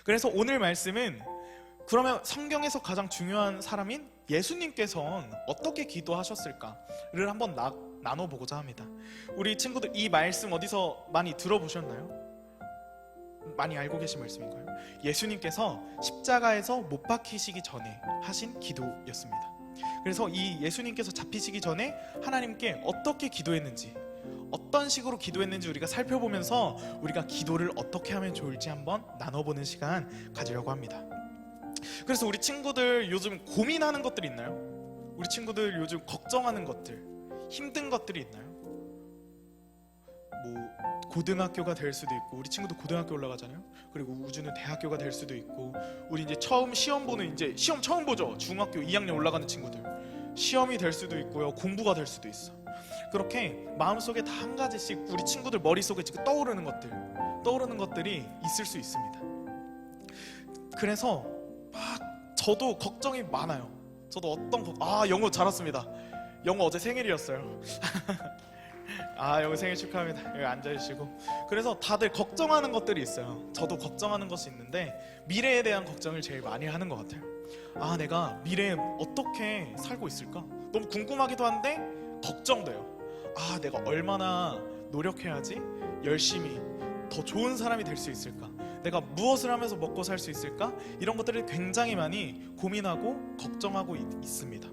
그래서 오늘 말씀은 그러면 성경에서 가장 중요한 사람인 예수님께서는 어떻게 기도하셨을까를 한번 나눠보고자 합니다. 우리 친구들 이 말씀 어디서 많이 들어보셨나요? 많이 알고 계신 말씀인가요? 예수님께서 십자가에서 못 박히시기 전에 하신 기도였습니다. 그래서 이 예수님께서 잡히시기 전에 하나님께 어떻게 기도했는지, 어떤 식으로 기도했는지 우리가 살펴보면서 우리가 기도를 어떻게 하면 좋을지 한번 나눠보는 시간 가지려고 합니다. 그래서 우리 친구들 요즘 고민하는 것들 있나요? 우리 친구들 요즘 걱정하는 것들, 힘든 것들이 있나요? 뭐 고등학교가 될 수도 있고, 우리 친구도 고등학교 올라가잖아요. 그리고 우주는 대학교가 될 수도 있고, 우리 이제 처음 시험 보는, 이제 시험 처음 보죠. 중학교 2학년 올라가는 친구들 시험이 될 수도 있고요, 공부가 될 수도 있어. 그렇게 마음속에 다 한 가지씩 우리 친구들 머릿속에 지금 떠오르는 것들이 있을 수 있습니다. 그래서 막 저도 걱정이 많아요. 저도 영어 잘 왔습니다. 영어 어제 생일이었어요. 영어 생일 축하합니다. 여기 앉아주시고. 그래서 다들 걱정하는 것들이 있어요. 저도 걱정하는 것이 있는데 미래에 대한 걱정을 제일 많이 하는 것 같아요. 내가 미래에 어떻게 살고 있을까? 너무 궁금하기도 한데 걱정돼요. 내가 얼마나 노력해야지 열심히 더 좋은 사람이 될 수 있을까? 내가 무엇을 하면서 먹고 살 수 있을까? 이런 것들을 굉장히 많이 고민하고 걱정하고 있습니다.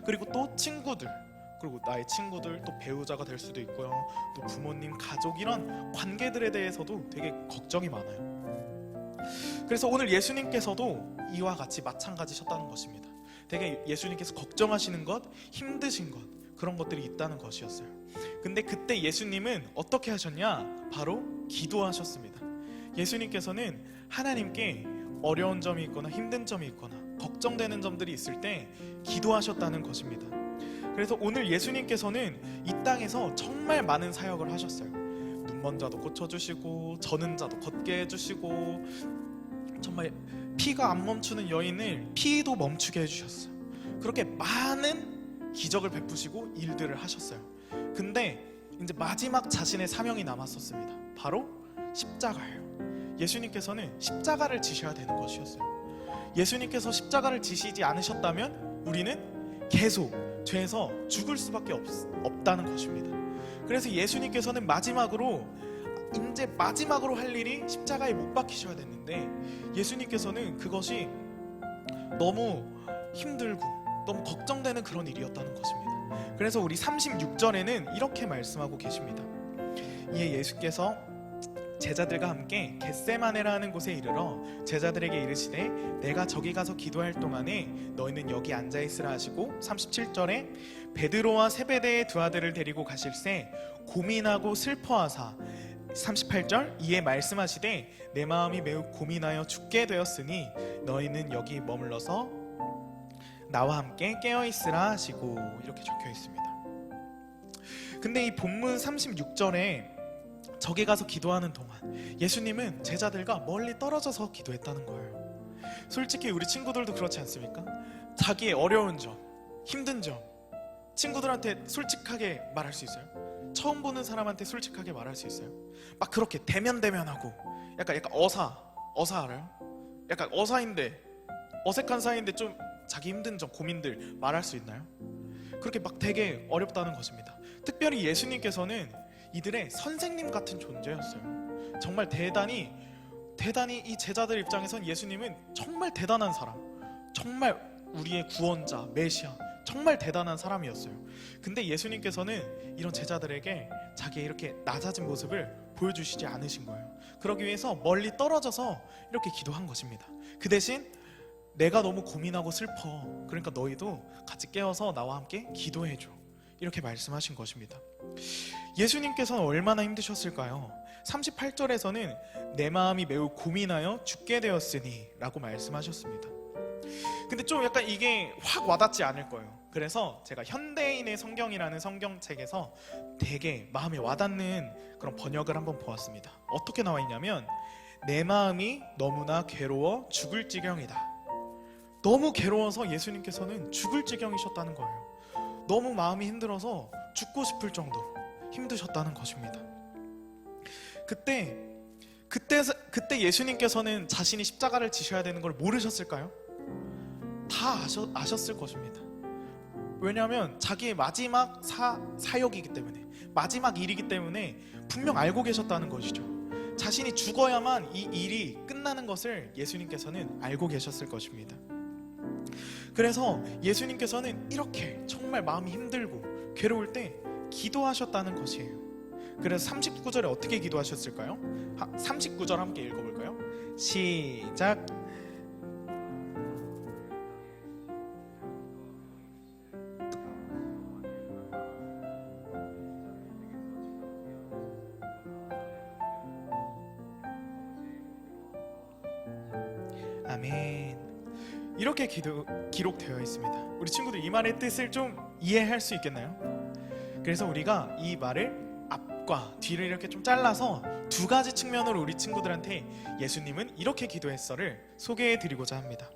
그리고 또 친구들, 그리고 나의 친구들, 또 배우자가 될 수도 있고요, 또 부모님, 가족, 이런 관계들에 대해서도 되게 걱정이 많아요. 그래서 오늘 예수님께서도 이와 같이 마찬가지셨다는 것입니다. 되게 예수님께서 걱정하시는 것, 힘드신 것, 그런 것들이 있다는 것이었어요. 근데 그때 예수님은 어떻게 하셨냐? 바로 기도하셨습니다. 예수님께서는 하나님께 어려운 점이 있거나 힘든 점이 있거나 걱정되는 점들이 있을 때 기도하셨다는 것입니다. 그래서 오늘 예수님께서는 이 땅에서 정말 많은 사역을 하셨어요. 눈먼 자도 고쳐주시고, 저는 자도 걷게 해주시고, 정말 피가 안 멈추는 여인을 피도 멈추게 해주셨어요. 그렇게 많은 기적을 베푸시고 일들을 하셨어요. 근데 이제 마지막 자신의 사명이 남았었습니다. 바로 십자가예요. 예수님께서는 십자가를 지셔야 되는 것이었어요. 예수님께서 십자가를 지시지 않으셨다면 우리는 계속 죄에서 죽을 수밖에 없다는 것입니다. 그래서 예수님께서는 마지막으로 할 일이 십자가에 못 박히셔야 됐는데, 예수님께서는 그것이 너무 힘들고 너무 걱정되는 그런 일이었다는 것입니다. 그래서 우리 36절에는 이렇게 말씀하고 계십니다. 이에 예수께서 제자들과 함께 겟세마네라는 곳에 이르러 제자들에게 이르시되 내가 저기 가서 기도할 동안에 너희는 여기 앉아있으라 하시고, 37절에 베드로와 세베대의 두 아들을 데리고 가실새 고민하고 슬퍼하사, 38절 이에 말씀하시되 내 마음이 매우 고민하여 죽게 되었으니 너희는 여기 머물러서 나와 함께 깨어있으라 하시고, 이렇게 적혀 있습니다. 근데 이 본문 36절에 저기 가서 기도하는 동안 예수님은 제자들과 멀리 떨어져서 기도했다는 거예요. 솔직히 우리 친구들도 그렇지 않습니까? 자기의 어려운 점, 힘든 점 친구들한테 솔직하게 말할 수 있어요? 처음 보는 사람한테 솔직하게 말할 수 있어요? 막 그렇게 대면하고 약간 어사 알아요? 약간 어사인데, 어색한 사이인데 좀 자기 힘든 점, 고민들 말할 수 있나요? 그렇게 막 되게 어렵다는 것입니다. 특별히 예수님께서는 이들의 선생님 같은 존재였어요. 정말 대단히 이 제자들 입장에선 예수님은 정말 대단한 사람, 정말 우리의 구원자, 메시아, 정말 대단한 사람이었어요. 근데 예수님께서는 이런 제자들에게 자기의 이렇게 낮아진 모습을 보여주시지 않으신 거예요. 그러기 위해서 멀리 떨어져서 이렇게 기도한 것입니다. 그 대신 내가 너무 고민하고 슬퍼, 그러니까 너희도 같이 깨어서 나와 함께 기도해줘, 이렇게 말씀하신 것입니다. 예수님께서는 얼마나 힘드셨을까요? 38절에서는 내 마음이 매우 고민하여 죽게 되었으니 라고 말씀하셨습니다. 근데 좀 약간 이게 확 와닿지 않을 거예요. 그래서 제가 현대인의 성경이라는 성경책에서 되게 마음에 와닿는 그런 번역을 한번 보았습니다. 어떻게 나와 있냐면 내 마음이 너무나 괴로워 죽을 지경이다. 너무 괴로워서 예수님께서는 죽을 지경이셨다는 거예요. 너무 마음이 힘들어서 죽고 싶을 정도로 힘드셨다는 것입니다. 그때 그때 예수님께서는 자신이 십자가를 지셔야 되는 걸 모르셨을까요? 다 아셨을 것입니다. 왜냐하면 자기의 마지막 사역이기 때문에, 마지막 일이기 때문에 분명 알고 계셨다는 것이죠. 자신이 죽어야만 이 일이 끝나는 것을 예수님께서는 알고 계셨을 것입니다. 그래서 예수님께서는 이렇게 정말 마음이 힘들고 괴로울 때 기도하셨다는 것이에요. 그래서 39절에 어떻게 기도하셨을까요? 39절 함께 읽어볼까요? 시작. 아멘. 이렇게 기록되어 있습니다. 우리 친구들 이 말의 뜻을 좀 이해할 수 있겠나요? 그래서 우리가 이 말을 앞과 뒤를 이렇게 좀 잘라서 두 가지 측면으로 우리 친구들한테 예수님은 이렇게 기도했어를 소개해 드리고자 합니다.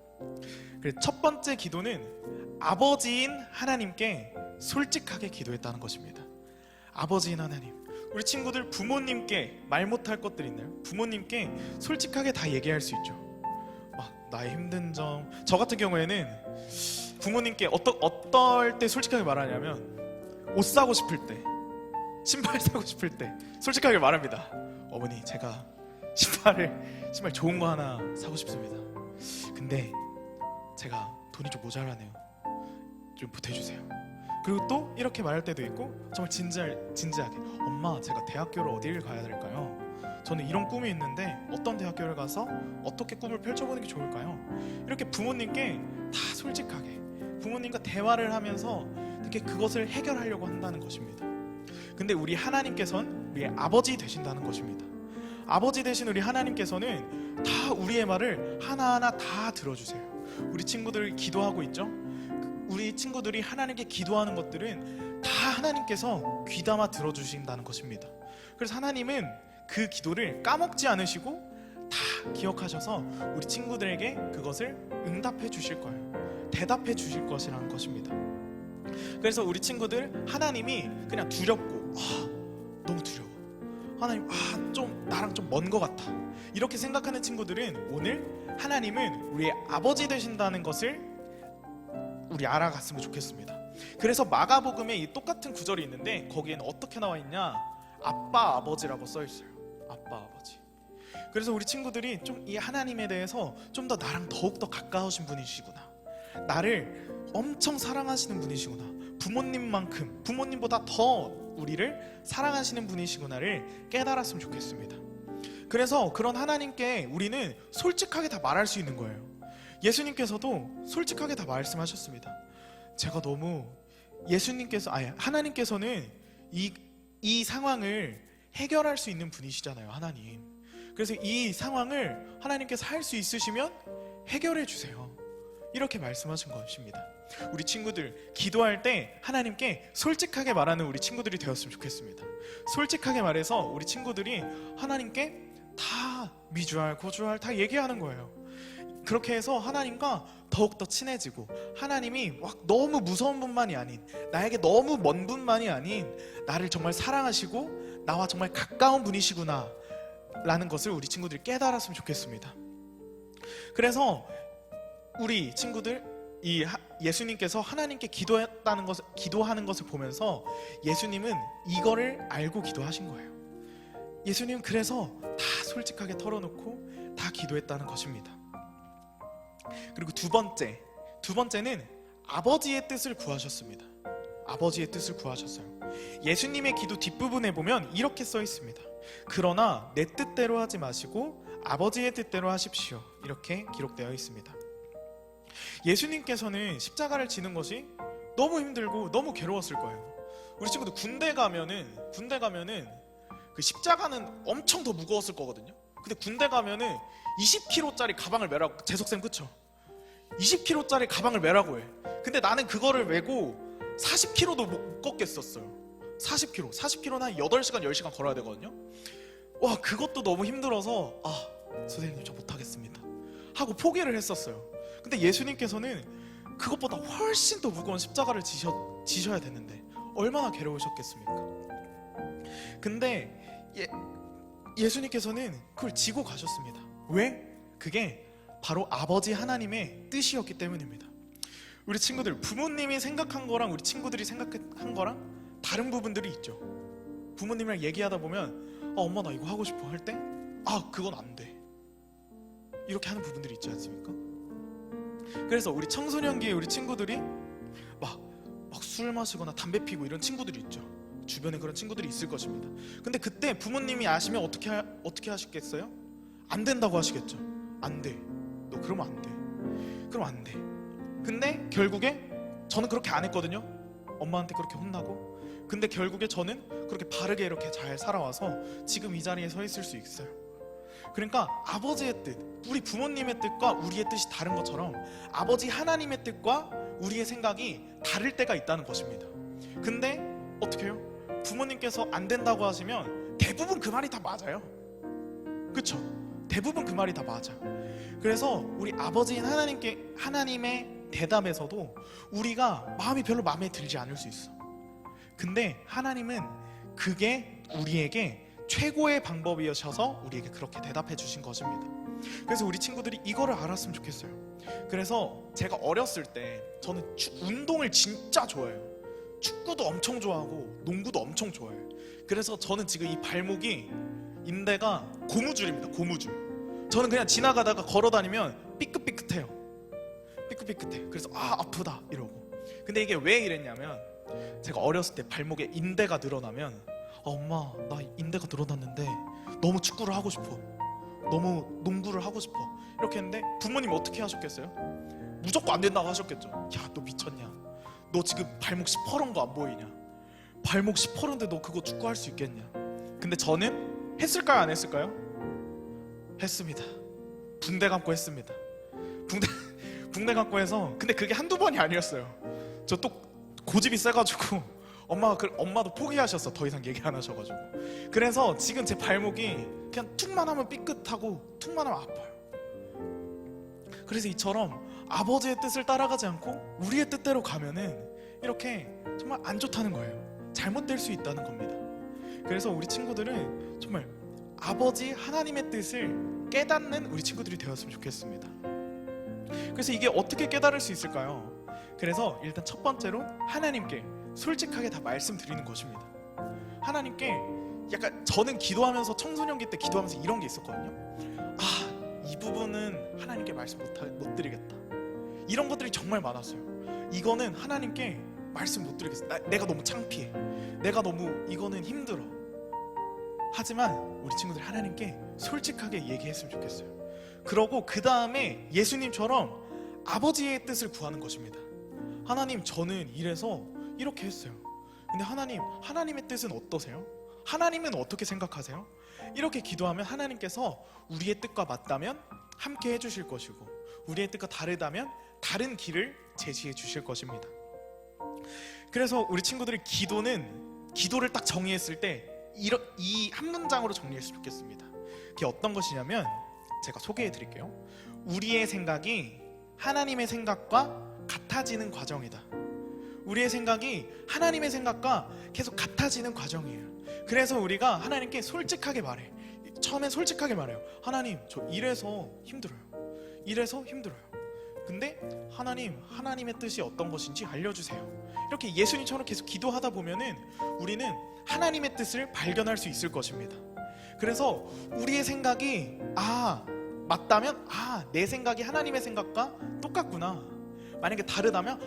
첫 번째 기도는 아버지인 하나님께 솔직하게 기도했다는 것입니다. 아버지인 하나님, 우리 친구들 부모님께 말 못할 것들 있나요? 부모님께 솔직하게 다 얘기할 수 있죠. 나의 힘든 점, 저 같은 경우에는 부모님께 어떨 때 솔직하게 말하냐면 옷 사고 싶을 때, 신발 사고 싶을 때 솔직하게 말합니다. 어머니, 제가 신발 좋은 거 하나 사고 싶습니다. 근데 제가 돈이 좀 모자라네요. 좀 보태주세요. 그리고 또 이렇게 말할 때도 있고 정말 진지하게, 엄마, 제가 대학교를 어디를 가야 될까요? 저는 이런 꿈이 있는데 어떤 대학교를 가서 어떻게 꿈을 펼쳐보는 게 좋을까요? 이렇게 부모님께 다 솔직하게 부모님과 대화를 하면서 이렇게 그것을 해결하려고 한다는 것입니다. 근데 우리 하나님께서는 우리의 아버지 되신다는 것입니다. 아버지 되신 우리 하나님께서는 다 우리의 말을 하나하나 다 들어주세요. 우리 친구들 기도하고 있죠? 우리 친구들이 하나님께 기도하는 것들은 다 하나님께서 귀담아 들어주신다는 것입니다. 그래서 하나님은 그 기도를 까먹지 않으시고 다 기억하셔서 우리 친구들에게 그것을 응답해 주실 거예요. 대답해 주실 것이라는 것입니다. 그래서 우리 친구들, 하나님이 그냥 두렵고 너무 두려워, 하나님 좀 나랑 좀 먼 것 같아, 이렇게 생각하는 친구들은 오늘 하나님은 우리의 아버지 되신다는 것을 우리 알아갔으면 좋겠습니다. 그래서 마가복음에 이 똑같은 구절이 있는데 거기에는 어떻게 나와 있냐? 아빠 아버지라고 써 있어요. 아빠 아버지. 그래서 우리 친구들이 좀 이 하나님에 대해서 좀 더 나랑 더욱더 가까우신 분이시구나, 나를 엄청 사랑하시는 분이시구나, 부모님만큼, 부모님보다 더 우리를 사랑하시는 분이시구나를 깨달았으면 좋겠습니다. 그래서 그런 하나님께 우리는 솔직하게 다 말할 수 있는 거예요. 예수님께서도 솔직하게 다 말씀하셨습니다. 제가 너무 하나님께서는 이 상황을 해결할 수 있는 분이시잖아요, 하나님. 그래서 이 상황을 하나님께서 할 수 있으시면 해결해 주세요, 이렇게 말씀하신 것입니다. 우리 친구들 기도할 때 하나님께 솔직하게 말하는 우리 친구들이 되었으면 좋겠습니다. 솔직하게 말해서 우리 친구들이 하나님께 다 미주알 고주알 다 얘기하는 거예요. 그렇게 해서 하나님과 더욱더 친해지고, 하나님이 막 너무 무서운 분만이 아닌, 나에게 너무 먼 분만이 아닌, 나를 정말 사랑하시고 나와 정말 가까운 분이시구나 라는 것을 우리 친구들이 깨달았으면 좋겠습니다. 그래서 우리 친구들, 예수님께서 하나님께 기도하는 것을 보면서 예수님은 이거를 알고 기도하신 거예요. 예수님은 그래서 다 솔직하게 털어놓고 다 기도했다는 것입니다. 그리고 두 번째는 아버지의 뜻을 구하셨습니다. 아버지의 뜻을 구하셨어요. 예수님의 기도 뒷부분에 보면 이렇게 써 있습니다. 그러나 내 뜻대로 하지 마시고 아버지의 뜻대로 하십시오, 이렇게 기록되어 있습니다. 예수님께서는 십자가를 지는 것이 너무 힘들고 너무 괴로웠을 거예요. 우리 친구들 군대 가면은 그 십자가는 엄청 더 무거웠을 거거든요. 근데 군대 가면은 20kg짜리 가방을 메라고, 재석쌤 그쵸? 20kg짜리 가방을 메라고 해. 근데 나는 그거를 메고 40km도 못 걷겠었어요. 40km는 한 8시간 10시간 걸어야 되거든요. 와, 그것도 너무 힘들어서 선생님 저 못하겠습니다 하고 포기를 했었어요. 근데 예수님께서는 그것보다 훨씬 더 무거운 십자가를 지셔야 되는데 얼마나 괴로우셨겠습니까? 근데 예수님께서는 그걸 지고 가셨습니다. 왜? 그게 바로 아버지 하나님의 뜻이었기 때문입니다. 우리 친구들, 부모님이 생각한 거랑 우리 친구들이 생각한 거랑 다른 부분들이 있죠. 부모님이랑 얘기하다 보면 엄마 나 이거 하고 싶어 할 때 그건 안 돼, 이렇게 하는 부분들이 있지 않습니까? 그래서 우리 청소년기에 우리 친구들이 막 술 마시거나 담배 피고 이런 친구들이 있죠. 주변에 그런 친구들이 있을 것입니다. 근데 그때 부모님이 아시면 어떻게 하시겠어요? 안 된다고 하시겠죠. 안 돼, 너 그러면 안 돼, 그럼 안 돼. 근데 결국에 저는 그렇게 안 했거든요. 엄마한테 그렇게 혼나고. 근데 결국에 저는 그렇게 바르게 이렇게 잘 살아와서 지금 이 자리에 서 있을 수 있어요. 그러니까 아버지의 뜻, 우리 부모님의 뜻과 우리의 뜻이 다른 것처럼 아버지 하나님의 뜻과 우리의 생각이 다를 때가 있다는 것입니다. 근데 어떻게 해요? 부모님께서 안 된다고 하시면 대부분 그 말이 다 맞아요. 그쵸? 대부분 그 말이 다 맞아. 그래서 우리 아버지인 하나님의 대답에서도 우리가 마음이 별로 마음에 들지 않을 수 있어. 근데 하나님은 그게 우리에게 최고의 방법이셔서 우리에게 그렇게 대답해 주신 것입니다. 그래서 우리 친구들이 이거를 알았으면 좋겠어요. 그래서 제가 어렸을 때 저는 운동을 진짜 좋아해요. 축구도 엄청 좋아하고 농구도 엄청 좋아해요. 그래서 저는 지금 이 발목이 인대가 고무줄입니다. 고무줄. 저는 그냥 지나가다가 걸어다니면 삐끗삐끗해요. 삐끗삐끗해. 그래서 아프다 이러고. 근데 이게 왜 이랬냐면 제가 어렸을 때 발목에 인대가 늘어나면 엄마 나 인대가 늘어났는데 너무 축구를 하고 싶어, 너무 농구를 하고 싶어, 이렇게 했는데 부모님 어떻게 하셨겠어요? 무조건 안 된다고 하셨겠죠. 야 너 미쳤냐, 너 지금 발목 시퍼런 거 안 보이냐, 발목 시퍼런데 너 그거 축구할 수 있겠냐. 근데 저는 했을까요 안 했을까요? 했습니다. 붕대 감고 했습니다. 붕대 감고 해서. 근데 그게 한두 번이 아니었어요. 저 또 고집이 세가지고 엄마도 포기하셨어. 더 이상 얘기 안 하셔가지고. 그래서 지금 제 발목이 그냥 툭만 하면 삐끗하고 툭만 하면 아파요. 그래서 이처럼 아버지의 뜻을 따라가지 않고 우리의 뜻대로 가면은 이렇게 정말 안 좋다는 거예요. 잘못될 수 있다는 겁니다. 그래서 우리 친구들은 정말 아버지 하나님의 뜻을 깨닫는 우리 친구들이 되었으면 좋겠습니다. 그래서 이게 어떻게 깨달을 수 있을까요? 그래서 일단 첫 번째로 하나님께 솔직하게 다 말씀드리는 것입니다. 하나님께 약간 저는 기도하면서 청소년기 때 기도하면서 이런 게 있었거든요. 이 부분은 하나님께 말씀 못 드리겠다. 이런 것들이 정말 많았어요. 이거는 하나님께 말씀 못 드리겠어. 내가 너무 창피해. 내가 너무 이거는 힘들어. 하지만 우리 친구들 하나님께 솔직하게 얘기했으면 좋겠어요. 그러고 그 다음에 예수님처럼 아버지의 뜻을 구하는 것입니다. 하나님 저는 이래서 이렇게 했어요. 근데 하나님의 뜻은 어떠세요? 하나님은 어떻게 생각하세요? 이렇게 기도하면 하나님께서 우리의 뜻과 맞다면 함께 해주실 것이고 우리의 뜻과 다르다면 다른 길을 제시해 주실 것입니다. 그래서 우리 친구들이 기도를 딱 정의했을 때 이 한 문장으로 정리했으면 좋겠습니다. 그게 어떤 것이냐면 제가 소개해 드릴게요. 우리의 생각이 하나님의 생각과 같아지는 과정이다. 우리의 생각이 하나님의 생각과 계속 같아지는 과정이에요. 그래서 우리가 하나님께 솔직하게 말해. 처음엔 솔직하게 말해요. 하나님 저 이래서 힘들어요. 이래서 힘들어요. 근데 하나님의 뜻이 어떤 것인지 알려주세요. 이렇게 예수님처럼 계속 기도하다 보면은 우리는 하나님의 뜻을 발견할 수 있을 것입니다. 그래서 우리의 생각이 맞다면 내 생각이 하나님의 생각과 똑같구나. 만약에 다르다면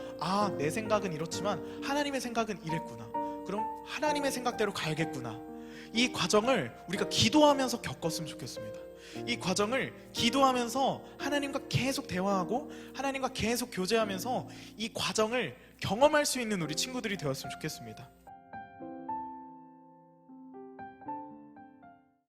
내 생각은 이렇지만 하나님의 생각은 이랬구나. 그럼 하나님의 생각대로 가야겠구나. 이 과정을 우리가 기도하면서 겪었으면 좋겠습니다. 이 과정을 기도하면서 하나님과 계속 대화하고 하나님과 계속 교제하면서 이 과정을 경험할 수 있는 우리 친구들이 되었으면 좋겠습니다.